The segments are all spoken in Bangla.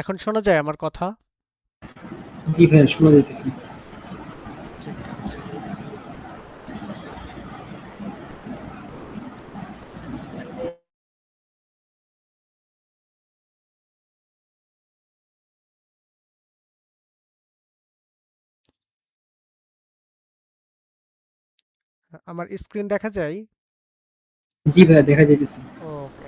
এখন শোনা যায় আমার কথা? জি ভাইয়া, শোনা যাইতেছে। ঠিক আছে। আমার স্ক্রিন দেখা যায়? জি ভাইয়া, দেখা যাইতেছে। ওকে।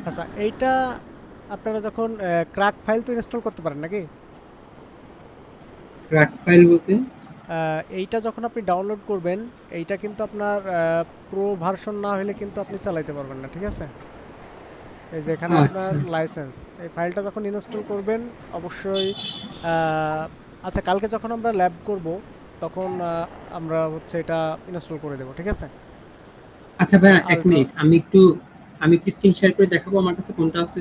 আচ্ছা, এইটা আপনারা যখন ক্র্যাক ফাইল তো ইনস্টল করতে পারেন নাকি? ক্র্যাক ফাইল বলতে? এইটা যখন আপনি ডাউনলোড করবেন, এইটা কিন্তু আপনার প্রো ভার্সন না হলে কিন্তু আপনি চালাইতে পারবেন না, ঠিক আছে? এই যে এখানে আপনার আচ্ছা। লাইসেন্স, এই ফাইলটা যখন ইনস্টল করবেন অবশ্যই আহ, আচ্ছা, কালকে যখন আমরা ল্যাব করব তখন আমরা হচ্ছে এটা ইনস্টল করে দেবো, ঠিক আছে? আচ্ছা ভাইয়া, এক আলট্রা। মিনিট, আমি একটু স্ক্রিন শেয়ার করে দেখাবো আমার কাছে কোনটা আছে।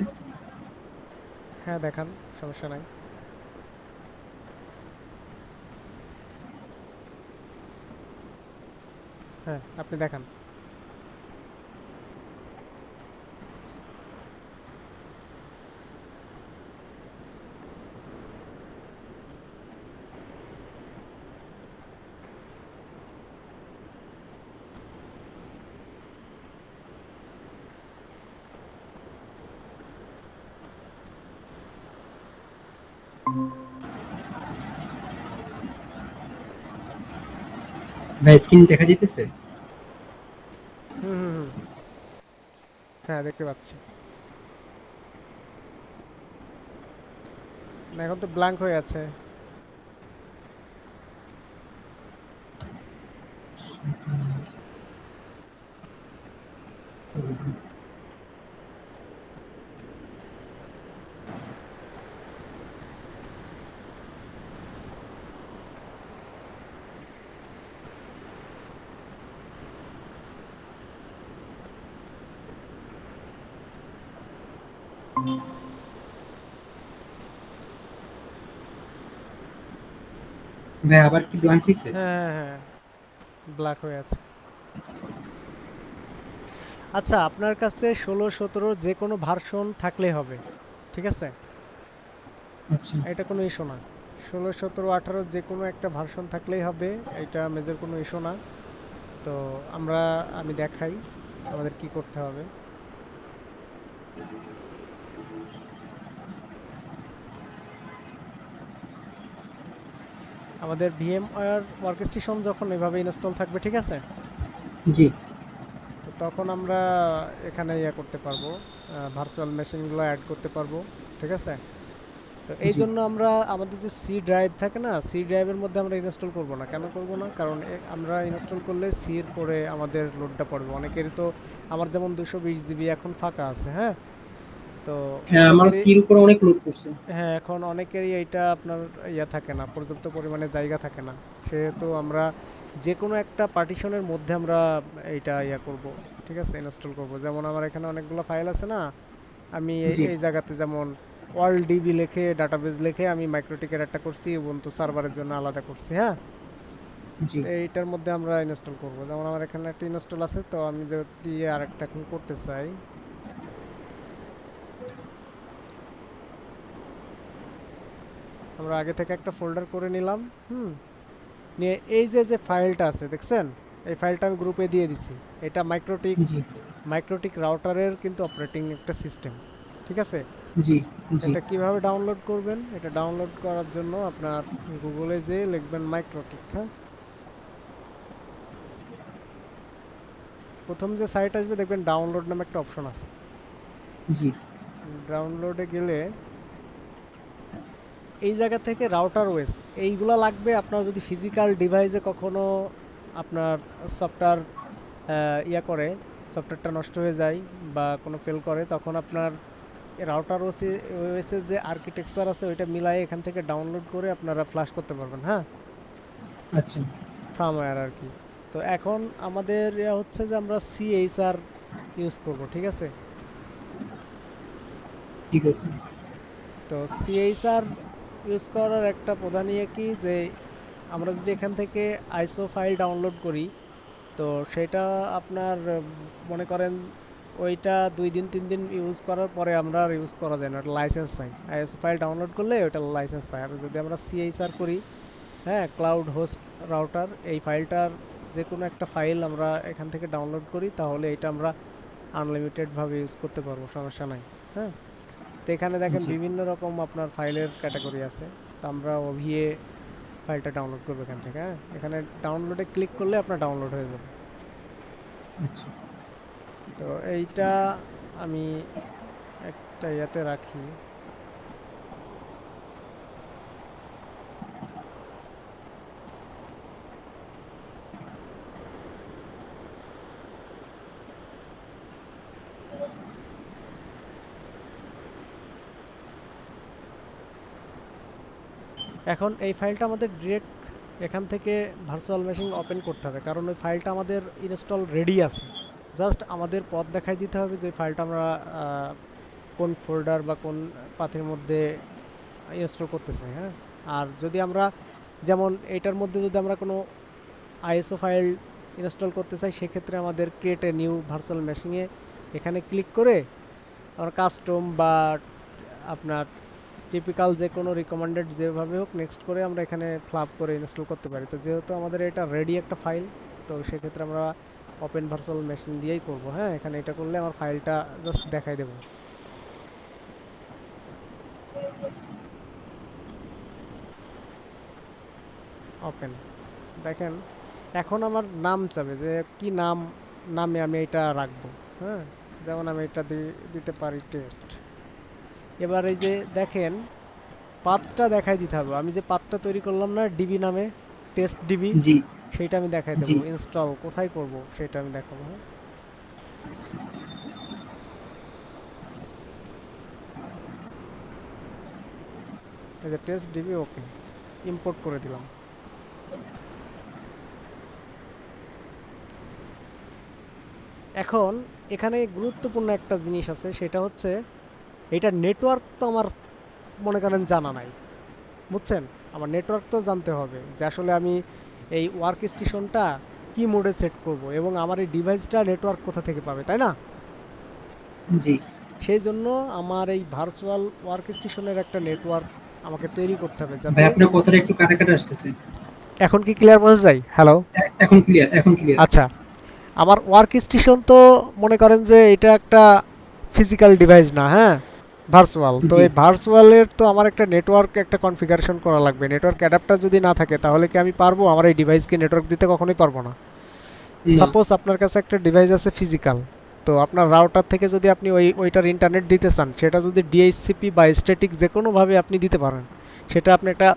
হ্যাঁ, দেখান, সমস্যা নাই। হ্যাঁ, আপনি দেখান। ভাই, স্ক্রিন দেখা যাইতেছে? হুম, হুম, হুম। হ্যাঁ, দেখতে পাচ্ছি। না, এখন তো ব্ল্যাঙ্ক হয়ে আছে। ভাই, আবার কি ব্ল্যাঙ্ক হয়েছে? হ্যাঁ, হ্যাঁ, হ্যাঁ, ব্ল্যাক হয়ে আছে। আচ্ছা, আপনার কাছে 16-17 যে কোনো ভার্সন থাকলেই হবে, ঠিক আছে? আচ্ছা। এটা কোনো ইস্যু না। 16, 17, 18 যে কোনো একটা ভার্সন থাকলেই হবে। এটা মেজর কোনো ইস্যু না। তো আমি দেখাই আমাদের কি করতে হবে। আমাদের ভিএমওয়্যার ওয়ার্কস্টেশন যখন এভাবে ইনস্টল থাকবে, ঠিক আছে? জি। তো তখন আমরা এখানে করতে পারবো, ভার্চুয়াল মেশিনগুলো অ্যাড করতে পারবো, ঠিক আছে? তো এই জি। জন্য আমরা আমাদের যে সি ড্রাইভ থাকে না, সি ড্রাইভের মধ্যে আমরা ইনস্টল করব না। কেন করব না? কারণ আমরা ইনস্টল করলে সি এর পরে আমাদের লোডটা পড়বে অনেকেরই তো। আমার যেমন 220 জিবি এখন ফাঁকা আছে, হ্যাঁ? তো হ্যাঁ, আমার অনেকেরই। সির উপর অনেক লোড করছে। হ্যাঁ, এখন অনেকেরই এইটা আপনার থাকে না, পর্যাপ্ত পরিমাণে জায়গা থাকে না। সেহেতু আমরা যে কোনো একটা পার্টিশনের মধ্যে আমরা এইটা করব, ঠিক আছে, ইনস্টল করব। যেমন আমার এখানে অনেকগুলো ফাইল আছে না, আমি এই জি। এই জায়গাতে যেমন ওয়ার্ল্ড ডিবি লিখে ডাটাবেস লিখে আমি মাইক্রোটিকের একটা করছি, উবুন্টু সার্ভারের জন্য আলাদা করছি, হ্যাঁ? জি। তো এইটার মধ্যে আমরা ইনস্টল করব। যেমন আমার এখানে একটা ইনস্টল আছে, তো আমি যদি আরেকটা এখন করতে চাই, আমরা আগে থেকে একটা ফোল্ডার করে নিলাম। হুম। নিয়ে এই যে যে ফাইলটা আছে দেখছেন, এই ফাইলটা আমি গ্রুপে দিয়ে দিছি। এটা মাইক্রোটিক জি। মাইক্রোটিক রাউটারের কিন্তু অপারেটিং একটা সিস্টেম, ঠিক আছে? জি। জি। এটা কিভাবে ডাউনলোড করবেন? এটা ডাউনলোড করার জন্য আপনার গুগলে যেয়ে লিখবেন মাইক্রোটিক, হ্যাঁ? প্রথম যে সাইট আসবে দেখবেন ডাউনলোড নামে একটা অপশন আছে। জি। ডাউনলোডে গেলে এই জায়গা থেকে রাউটার ওএস এইগুলা লাগবে। আপনার যদি ফিজিক্যাল ডিভাইসে কখনো আপনার সফটওয়্যার করে, সফটওয়্যারটা নষ্ট হয়ে যায় বা কোনো ফেল করে, তখন আপনার রাউটার ওএসের যে আর্কিটেকচার আছে ওইটা মিলাই এখান থেকে ডাউনলোড করে আপনারা ফ্লাশ করতে পারবেন, হ্যাঁ? আচ্ছা, ফার্মওয়্যার আর কি। তো এখন আমাদের হচ্ছে যে আমরা সিএইচআর ইউজ করব, ঠিক আছে? ঠিক আছে। তো সিএইচআর ইউজ করার একটা প্রধান ইয়ে কি যে আমরা যদি এখান থেকে আইসো ফাইল ডাউনলোড করি, তো সেটা আপনার মনে করেন ওইটা 2 দিন 3 দিন ইউজ করার পরে আমরা আর ইউজ করা যায় না, ওটা লাইসেন্স চাই। আইএসও ফাইল ডাউনলোড করলে ওটা লাইসেন্স চাই। আর যদি আমরা সিএইচআর করি, হ্যাঁ, ক্লাউড হোস্ট রাউটার, এই ফাইলটার যে কোনো একটা ফাইল আমরা এখান থেকে ডাউনলোড করি, তাহলে এটা আমরা আনলিমিটেডভাবে ইউজ করতে পারবো, সমস্যা নাই। হ্যাঁ, তো এখানে দেখেন জি, বিভিন্ন রকম আপনার ফাইলের ক্যাটাগরি আছে। তো আমরা ওভিএ ফাইলটা ডাউনলোড করবো এখান থেকে। হ্যাঁ, এখানে ডাউনলোডে ক্লিক করলে আপনার ডাউনলোড হয়ে যাবে। আচ্ছা। তো এইটা আমি একটা ইয়াতে রাখি। এখন এই ফাইলটা আমাদের ডিরেক্ট এখান থেকে ভার্চুয়াল মেশিন ওপেন করতে হবে, কারণ ওই ফাইলটা আমাদের ইনস্টল রেডি আছে। জাস্ট আমাদের পথ দেখাই দিতে হবে যে ফাইলটা আমরা কোন ফোল্ডার বা কোন পাথের মধ্যে ইনস্টল করতে চাই। হ্যাঁ, আর যদি আমরা যেমন এইটার মধ্যে যদি আমরা কোনো আইএসও ফাইল ইনস্টল করতে চাই, সেক্ষেত্রে আমাদের ক্রিয়েট এ নিউ ভার্চুয়াল মেশিনে এখানে ক্লিক করে আমরা কাস্টম বা আপনার টিপিক্যাল যে কোনো রিকমেন্ডেড যেভাবে হোক নেক্সট করে আমরা এখানে ফ্লাপ করে ইনস্টল করতে পারি। তো যেহেতু আমাদের এটা রেডি একটা ফাইল, তো সেক্ষেত্রে আমরা ওপেন ভার্চুয়াল মেশিন দিয়েই করব। হ্যাঁ, এখানে এটা করলে আমার ফাইলটা জাস্ট দেখাই দেবো। ওপেন, দেখেন এখন আমার নাম চাবে যে কি নাম, নামে আমি এটা রাখবো। হ্যাঁ, যেমন আমি এটা দিতে পারি টেস্ট। এবার এই যে দেখেন পাথটা দেখাই দিতে হবে। আমি যে পাথটা তৈরি করলাম না ডিবি নামে, টেস্ট ডিবি, জি, সেইটা আমি দেখাই জি, দেবো। ইনস্টল কোথায় করব সেটা আমি দেখাবো। হ্যাঁ, এই যে টেস্ট ডিবি, ওকে, ইম্পোর্ট করে দিলাম। এখন এখানে গুরুত্বপূর্ণ একটা জিনিস আছে, সেটা হচ্ছে এটা নেটওয়ার্ক তো আমার মনে করেন জানা নাই, বুঝছেন? আমার নেটওয়ার্ক তো জানতে হবে যে আসলে আমি এই ওয়ার্ক স্টেশনটা কি মোডে সেট করব এবং আমার এই ডিভাইসটা নেটওয়ার্ক কোথা থেকে পাবে, তাই না? জি। সেই জন্য আমার এই ভার্চুয়াল ওয়ার্ক স্টেশনের একটা নেটওয়ার্ক আমাকে তৈরি করতে হবে, ভাই যাতে আপনার কথাটা একটু কাটা কাটা আসতেছে। এখন কি ক্লিয়ার বোঝা যায়? হ্যালো, এখন ক্লিয়ার, এখন ক্লিয়ার। আচ্ছা। আমার ওয়ার্ক স্টেশন তো মনে করেন যে এটা একটা ফিজিক্যাল ডিভাইস না, হ্যাঁ, ভার্চুয়াল। তো জি, এই ভার্চুয়ালের তো আমার একটা নেটওয়ার্ক একটা কনফিগারেশন করা লাগবে। নেটওয়ার্ক অ্যাডাপ্টার যদি না থাকে তাহলে কি আমি পারবো আমার এই ডিভাইসকে নেটওয়ার্ক দিতে? কখনোই পারবো না। না, সাপোজ আপনার কাছে একটা ডিভাইস আছে ফিজিক্যাল, তো আপনার রাউটার থেকে যদি আপনি ওইটার ইন্টারনেট দিতে চান, সেটা যদি ডিএইচসিপি বা স্ট্যাটিক যে কোনোভাবে আপনি দিতে পারেন, সেটা আপনি একটা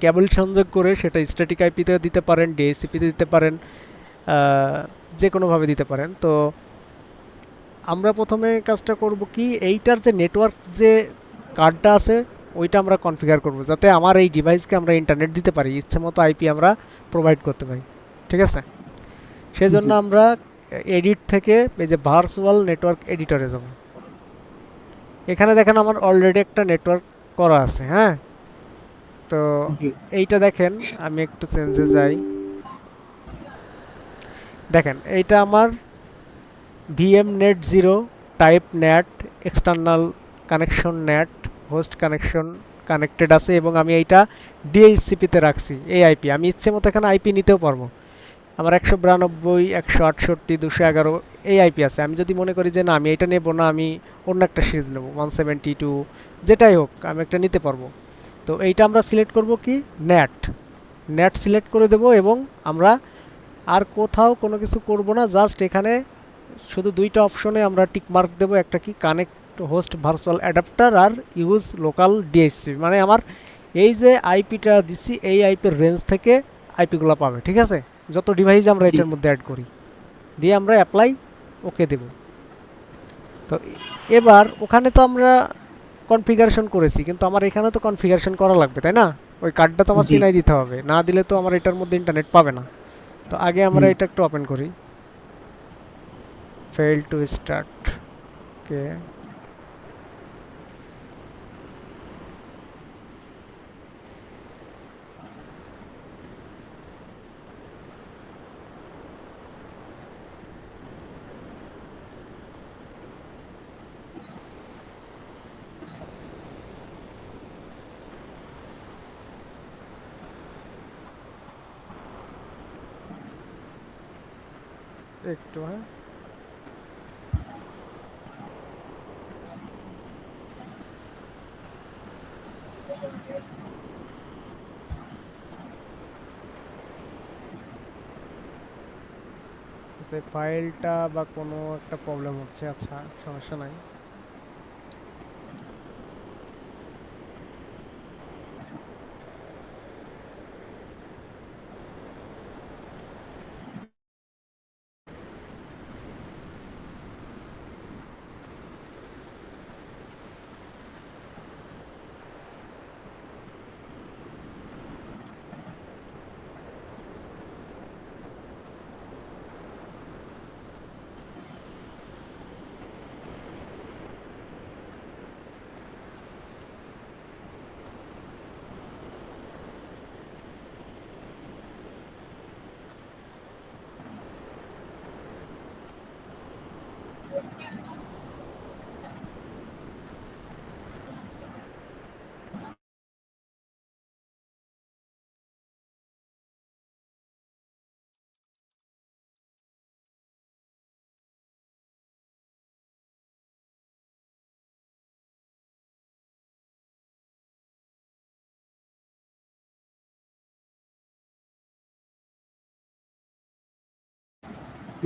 কেবল সংযোগ করে সেটা স্ট্যাটিক আইপিতে দিতে পারেন, ডিএইচসিপিতে দিতে পারেন, যে কোনোভাবে দিতে পারেন। তো আমরা প্রথমে কাজটা করব কি, এইটার যে নেটওয়ার্ক যে কার্ডটা আছে ওইটা আমরা কনফিগার করব, যাতে আমার এই ডিভাইসকে আমরা ইন্টারনেট দিতে পারি, ইচ্ছে মতো আইপি আমরা প্রোভাইড করতে পারি, ঠিক আছে? সেজন্য জি, আমরা এডিট থেকে এই যে ভার্চুয়াল নেটওয়ার্ক এডিটরে যাব। এখানে দেখেন আমার অলরেডি একটা নেটওয়ার্ক করা আছে। হ্যাঁ, তো জি, এইটা দেখেন, আমি একটু চেঞ্জে যাই। দেখেন এইটা আমার VM net zero, type net, external connection net, host connection connected আছে, এবং আমি এইটা ডিএইচসিপিতে রাখছি। এই আইপি আমি ইচ্ছে মতো এখানে আইপি নিতেও পারবো। আমার 192 168 211 এই আইপি আছে। আমি যদি মনে করি যে না আমি এটা নেব না, আমি অন্য একটা সিরিজ নেব 172, যেটাই হোক আমি একটা নিতে পারবো। তো এইটা আমরা সিলেক্ট করব কি, নেট, নেট সিলেক্ট করে দেব, এবং আমরা আর কোথাও কোনো কিছু করব না, জাস্ট এখানে শুধু দুইটা অপশনে আমরা টিক মার্ক দেবো, একটা কি কানেক্ট হোস্ট ভার্চুয়াল অ্যাডাপ্টার, আর ইউজ লোকাল ডিএইচসিপি। মানে আমার এই যে আইপিটা দিচ্ছি এই আইপির রেঞ্জ থেকে আইপিগুলো পাবে, ঠিক আছে? যত ডিভাইস আমরা জি, এটার মধ্যে অ্যাড করি, দিয়ে আমরা অ্যাপ্লাই ওকে দেব। তো এবার ওখানে তো আমরা কনফিগারেশন করেছি, কিন্তু আমার এখানে তো কনফিগারেশন করা লাগবে, তাই না? ওই কার্ডটা তো আমার জি। চিনাই দিতে হবে, না দিলে তো আমার এটার মধ্যে ইন্টারনেট পাবে না। তো আগে আমরা হুম। এটা একটু ওপেন করি। Fail to start. ওকে, একটু হ্যাঁ। সেই ফাইলটা বা কোনো একটা প্রবলেম হচ্ছে, আচ্ছা সমস্যা নাই।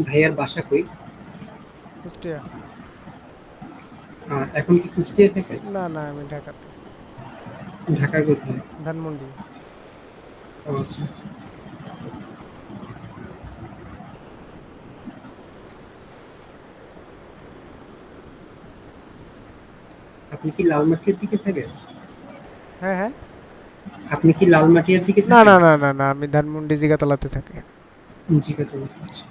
ভাইয়ার বাসা কই? কুষ্টিয়া। এখন কি কুষ্টিয়া থাকে? না না, আমি ঢাকাতে। ঢাকার কোথায়? ধানমন্ডি। ও আচ্ছা। আপনি কি লালমাটিয়ার দিকে থাকেন? হ্যাঁ হ্যাঁ। আপনি কি লালমাটিয়ার দিকে না থাকেন? না না না না, আমি ধানমন্ডি জিগাতলাতে থাকি। জিগাতো। আচ্ছা।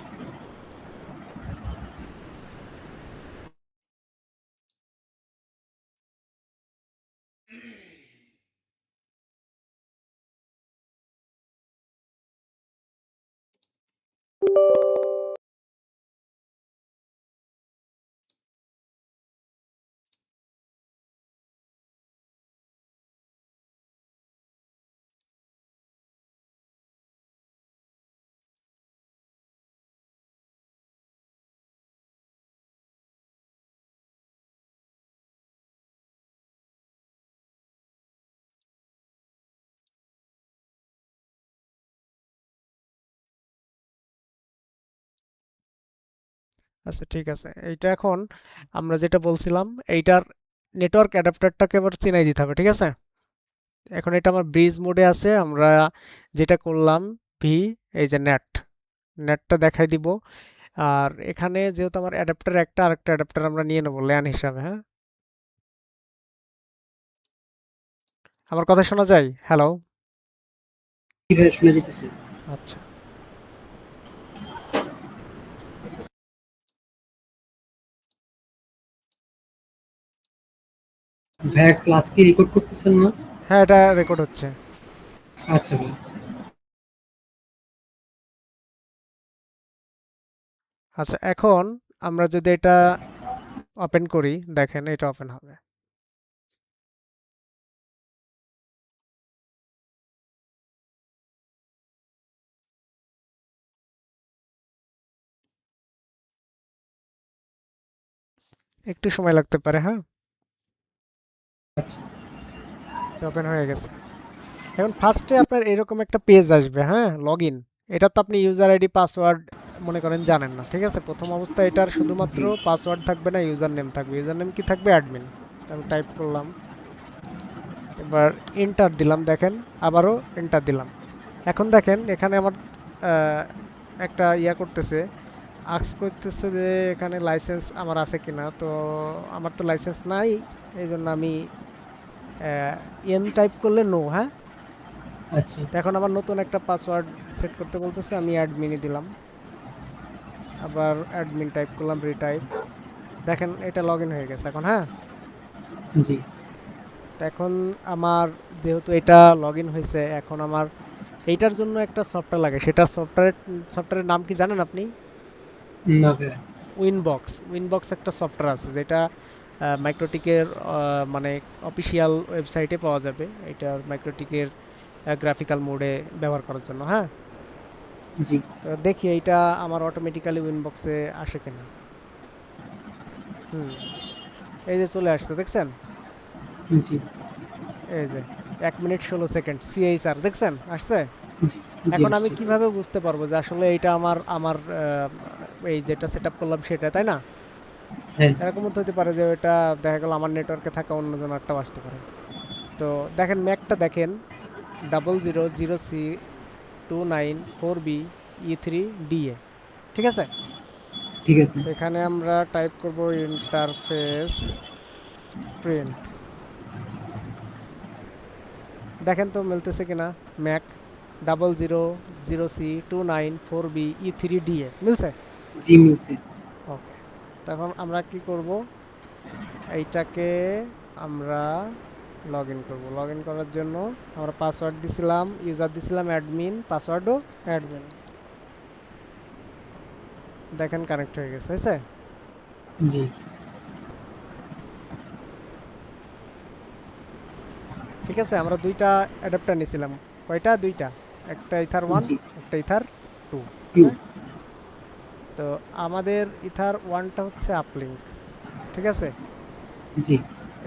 আচ্ছা ঠিক আছে, এইটা এখন আমরা যেটা বলছিলাম, এইটার নেটওয়ার্ক অ্যাডাপ্টারটাকে এবার চিনাই দিতে হবে, ঠিক আছে। এখন এটা আমার ব্রিজ মোডে আছে, আমরা যেটা করলাম ভি, এই যে নেট, নেটটা দেখাই দিব। আর এখানে যেহেতু আমার অ্যাডাপ্টার একটা, আরেকটা অ্যাডাপ্টার আমরা নিয়ে নেবো ল্যান হিসাবে, হ্যাঁ। আমার কথা শোনা যায়? হ্যালো। কিভাবে শোনা যেতেছে? আচ্ছা। ভাইয়া ক্লাস কি রেকর্ড করতেছেন না? হ্যাঁ, এটা রেকর্ড হচ্ছে। আচ্ছা ভাই। আচ্ছা, এখন আমরা যদি এটা ওপেন করি, দেখেন এটা ওপেন হবে। একটু সময় লাগতে পারে, হ্যাঁ। আচ্ছা। ওপেন হয়ে গেছে। এখন ফার্স্টে আপনার এরকম একটা পেজ আসবে, হ্যাঁ, লগ ইন। এটা তো আপনি ইউজার আইডি পাসওয়ার্ড মনে করেন জানেন না, ঠিক আছে। প্রথম অবস্থায় এটার শুধুমাত্র জি। পাসওয়ার্ড থাকবে না, ইউজার নেম থাকবে। ইউজার নেম কি থাকবে? অ্যাডমিন। আমি টাইপ করলাম, এবার এন্টার দিলাম, দেখেন আবারও এন্টার দিলাম। এখন দেখেন এখানে আমার আহ, একটা ইয়া করতেছে, আক্স করতেছে যে এখানে লাইসেন্স আমার আছে কিনা। তো আমার তো লাইসেন্স নাই, এই জন্য আমি এন টাইপ করলে নো, হ্যাঁ। আচ্ছা। তো এখন আমার নতুন একটা পাসওয়ার্ড সেট করতে বলতেছে, আমি অ্যাডমিনই দিলাম, আবার অ্যাডমিন টাইপ করলাম, রিটাইপ। দেখেন এটা লগ ইন হয়ে গেছে এখন। হ্যাঁ, জি। তো এখন আমার যেহেতু এটা লগ ইন হয়েছে, এখন আমার এইটার জন্য একটা সফটওয়্যার লাগে। সেটা সফটওয়্যারের নাম কি জানেন আপনি? না ভাইয়া। উইনবক্স একটা সফটওয়্যার আছে, যেটা মাইক্রোটিকের মানে অফিসিয়াল ওয়েবসাইটে পাওয়া যাবে। এটা মাইক্রোটিকের গ্রাফিক্যাল মোডে ব্যবহার করার জন্য। হ্যাঁ, জি। তো দেখি এইটা আমার অটোমেটিক্যালি উইনবক্সে আসে কিনা। হুম, এই যে চলে আসছে, দেখছেন? জি। এই যে 1 মিনিট 16 সেকেন্ড সিএইচআর, দেখছেন আসছে? জি। জি এখন আমি আসছে। কিভাবে বুঝতে পারবো যে আসলে এটা আমার আমার এই যেটা সেট আপ করলাম সেটা, তাই না? হ্যাঁ। এরকম হতে পারে যে এটা দেখা গেল আমার নেটওয়ার্কে থাকা অন্যজন একটাও আসতে পারে। তো দেখেন ম্যাকটা দেখেন, 00C29 4BE3DA, ঠিক আছে? ঠিক আছে। তো এখানে আমরা টাইপ করব ইন্টারফেস প্রিন্ট। দেখেন তো মিলতেছে কিনা। ম্যাক 00C29 4BE3DA মিলছে। জি মিলছে। ওকে, তখন আমরা কি করব, এইটাকে আমরা লগ ইন করবো। লগ ইন করার জন্য আমরা পাসওয়ার্ড দিছিলাম, ইউজার দিছিলাম অ্যাডমিন, পাসওয়ার্ডও অ্যাডমিন। দেখেন কানেক্ট হয়ে গেছে, হয়েছে? জি। ঠিক আছে, আমরা দুইটা অ্যাডাপ্টার নিছিলাম। কয়টা? দুইটা। একটা ইথার 1, জি। একটা ইথার 2। টু। হ্যাঁ, তো আমাদের ইথার 1টা হচ্ছে আপলিঙ্ক, ঠিক আছে? জি।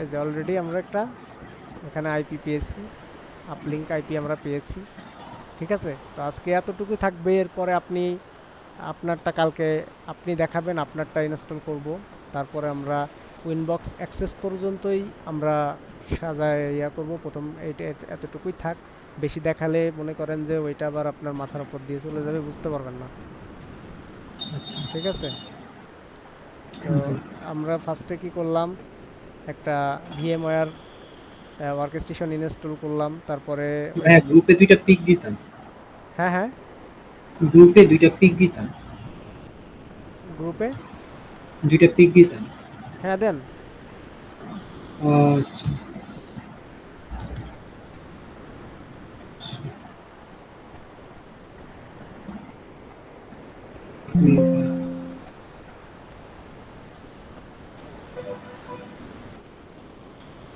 এই যে অলরেডি আমরা একটা এখানে আইপি পেয়েছি, আপলিঙ্ক আইপি আমরা পেয়েছি। ঠিক আছে, তো আজকে এতটুকু থাকবে। এরপরে আপনি আপনারটা কালকে আপনি দেখাবেন, আপনারটা ইনস্টল করব। তারপরে আমরা উইনবক্স অ্যাক্সেস পর্যন্তই আমরা সাজায় করব। প্রথম এইটা এতটুকুই থাক। বেশি দেখালে মনে করেন যে ওইটা আবার আপনার মাথার উপর দিয়ে চলে যাবে, বুঝতে পারবেন না। আচ্ছা। ঠিক আছে, তো জি। আমরা ফার্স্টে কি করলাম, একটা ভিএমওয়্যার ওয়ার্কস্টেশন ইনস্টল করলাম, তারপরে ওই। ভাইয়া গ্রুপে দুইটা পিক দিতাম। হ্যাঁ হ্যাঁ, গ্রুপে দুইটা পিক দিতাম। গ্রুপে দুইটা পিক দিতাম। হ্যাঁ দেন। আচ্ছা। হুম।